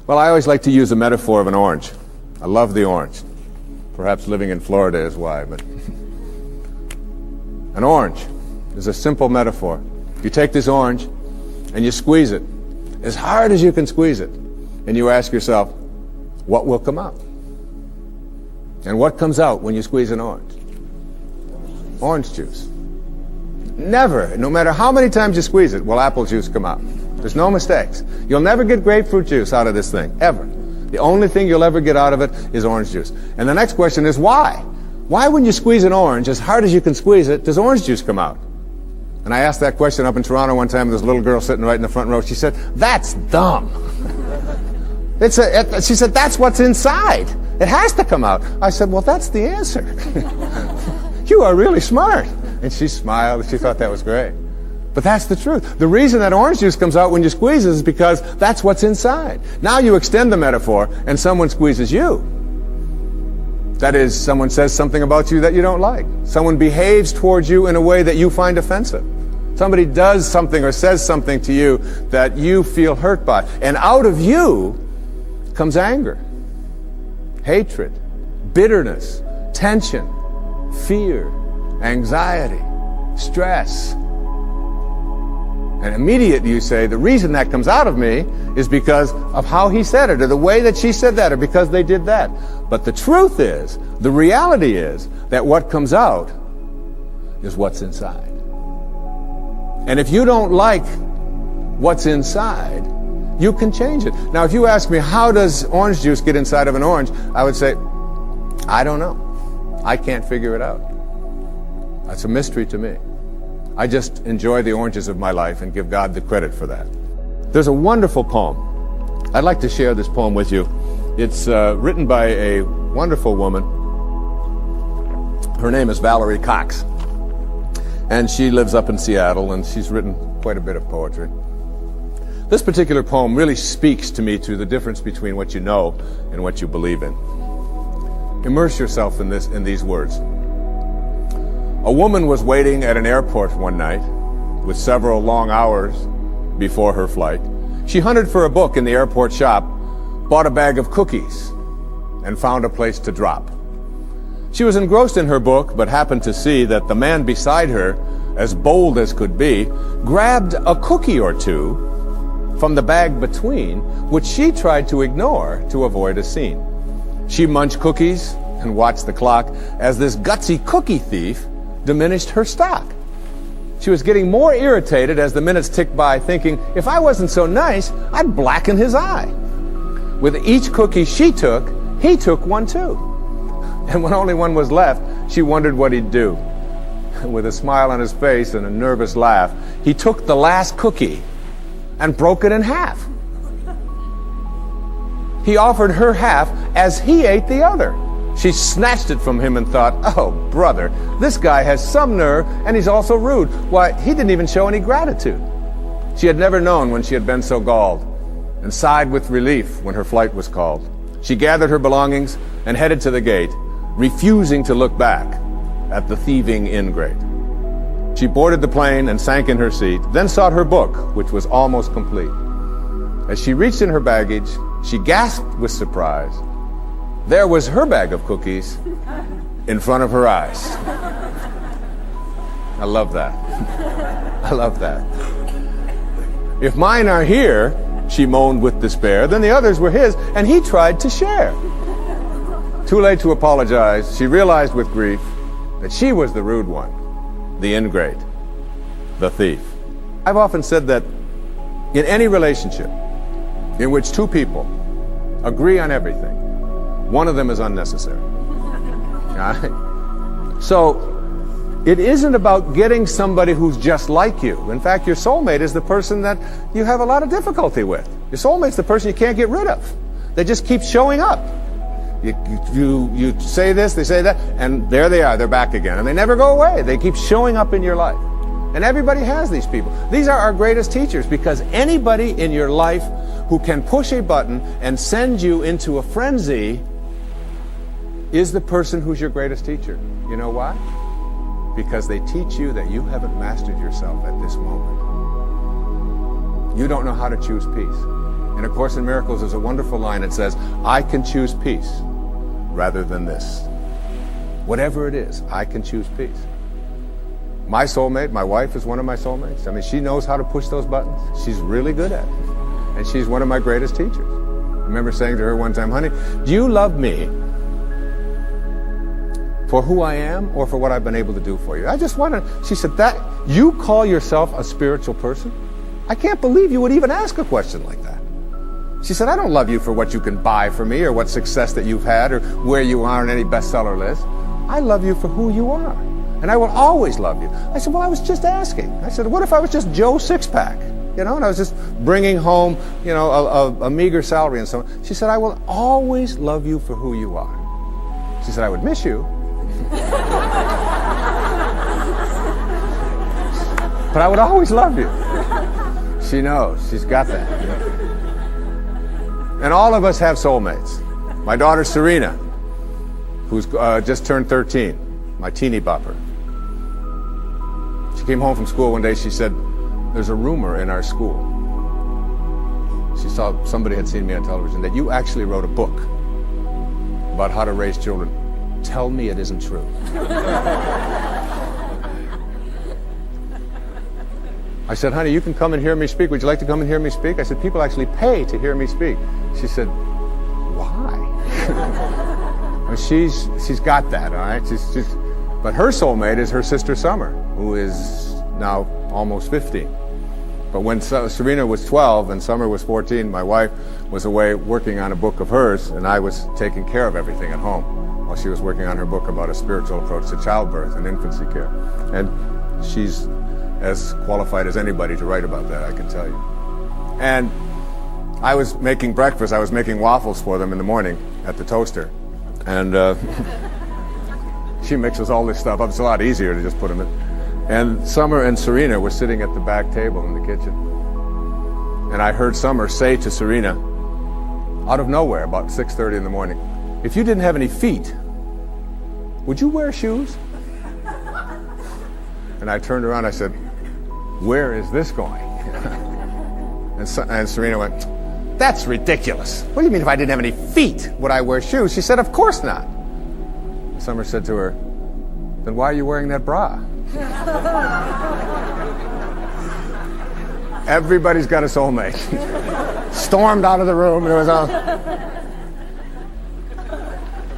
Well, I always like to use a metaphor of an orange. I love the orange. Perhaps living in Florida is why, but an orange is a simple metaphor. You take this orange and you squeeze it as hard as you can squeeze it, and you ask yourself, what will come out? And what comes out when you squeeze an orange? Orange juice. Never, no matter how many times you squeeze it, will apple juice come out. There's no mistakes. You'll never get grapefruit juice out of this thing, ever. The only thing you'll ever get out of it is orange juice. And the next question is why? Why when you squeeze an orange as hard as you can squeeze it, does orange juice come out? And I asked that question up in Toronto one time. There's a little girl sitting right in the front row. She said, that's dumb. She said, that's what's inside. It has to come out. I said, well, that's the answer. You are really smart. And she smiled. She thought that was great. But that's the truth. The reason that orange juice comes out when you squeeze it is because that's what's inside. Now you extend the metaphor and someone squeezes you. That is, someone says something about you that you don't like. Someone behaves towards you in a way that you find offensive. Somebody does something or says something to you that you feel hurt by. And out of you comes anger, hatred, bitterness, tension, fear, anxiety, stress. And immediately you say, the reason that comes out of me is because of how he said it, or the way that she said that, or because they did that. But the truth is, the reality is, that what comes out is what's inside. And if you don't like what's inside, you can change it. Now, if you ask me, how does orange juice get inside of an orange? I would say, I don't know. I can't figure it out. That's a mystery to me. I just enjoy the oranges of my life and give God the credit for that. There's a wonderful poem. I'd like to share this poem with you. It's written by a wonderful woman. Her name is Valerie Cox. And she lives up in Seattle, and she's written quite a bit of poetry. This particular poem really speaks to me to the difference between what you know and what you believe in. Immerse yourself in these words. A woman was waiting at an airport one night with several long hours before her flight. She hunted for a book in the airport shop, bought a bag of cookies, and found a place to drop. She was engrossed in her book, but happened to see that the man beside her, as bold as could be, grabbed a cookie or two from the bag between, which she tried to ignore to avoid a scene. She munched cookies and watched the clock as this gutsy cookie thief diminished her stock. She was getting more irritated as the minutes ticked by, thinking, if I wasn't so nice, I'd blacken his eye. With each cookie she took, he took one too. And when only one was left, she wondered what he'd do. With a smile on his face and a nervous laugh, he took the last cookie and broke it in half. He offered her half as he ate the other. She snatched it from him and thought, oh, brother, this guy has some nerve, and he's also rude. Why, he didn't even show any gratitude. She had never known when she had been so galled, and sighed with relief when her flight was called. She gathered her belongings and headed to the gate, refusing to look back at the thieving ingrate. She boarded the plane and sank in her seat, then sought her book, which was almost complete. As she reached in her baggage, she gasped with surprise. There was her bag of cookies in front of her eyes. I love that. I love that. If mine are here, she moaned with despair, then the others were his, and he tried to share. Too late to apologize, she realized with grief that she was the rude one, the ingrate, the thief. I've often said that in any relationship in which two people agree on everything, one of them is unnecessary. All right? So it isn't about getting somebody who's just like you. In fact, your soulmate is the person that you have a lot of difficulty with. Your soulmate's the person you can't get rid of. They just keep showing up. You say this, they say that, and there they are, they're back again. And they never go away. They keep showing up in your life. And everybody has these people. These are our greatest teachers, because anybody in your life who can push a button and send you into a frenzy is the person who's your greatest teacher. You know why? Because they teach you that you haven't mastered yourself at this moment. You don't know how to choose peace. In A Course in Miracles, there's a wonderful line that says, I can choose peace rather than this. Whatever it is, I can choose peace. My soulmate, my wife, is one of my soulmates. I mean, she knows how to push those buttons. She's really good at it. And she's one of my greatest teachers. I remember saying to her one time, honey, do you love me for who I am or for what I've been able to do for you? I just want to, she said, that you call yourself a spiritual person? I can't believe you would even ask a question like that. She said, I don't love you for what you can buy for me or what success that you've had or where you are on any bestseller list. I love you for who you are. And I will always love you. I said, well, I was just asking. I said, what if I was just Joe Sixpack? You know, and I was just bringing home, you know, a meager salary and so on. She said, I will always love you for who you are. She said, I would miss you. But I would always love you. She knows. She's got that. And all of us have soulmates. My daughter Serena, who's just turned 13, my teeny bopper. She came home from school one day. She said, there's a rumor in our school. She saw somebody had seen me on television that you actually wrote a book about how to raise children. Tell me it isn't true. I said, honey, you can come and hear me speak. Would you like to come and hear me speak? I said, people actually pay to hear me speak. She said, why? Well, she's got that, all right? But her soulmate is her sister Summer, who is now almost 15. But when Serena was 12 and Summer was 14, my wife was away working on a book of hers, and I was taking care of everything at home while she was working on her book about a spiritual approach to childbirth and infancy care. And she's as qualified as anybody to write about that, I can tell you. And I was making breakfast. I was making waffles for them in the morning at the toaster. And she mixes all this stuff up. It's a lot easier to just put them in. And Summer and Serena were sitting at the back table in the kitchen. And I heard Summer say to Serena, out of nowhere, about 6:30 in the morning, if you didn't have any feet, would you wear shoes? And I turned around, I said, where is this going? And Serena went, that's ridiculous. What do you mean if I didn't have any feet, would I wear shoes? She said, of course not. Summer said to her, then why are you wearing that bra? Everybody's got a soulmate. Stormed out of the room. And it was all.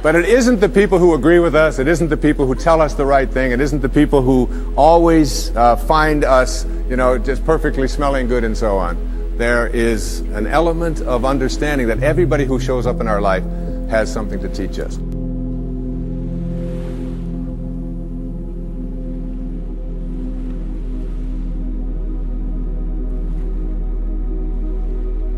But it isn't the people who agree with us. It isn't the people who tell us the right thing. It isn't the people who always find us, you know, just perfectly smelling good and so on. There is an element of understanding that everybody who shows up in our life has something to teach us.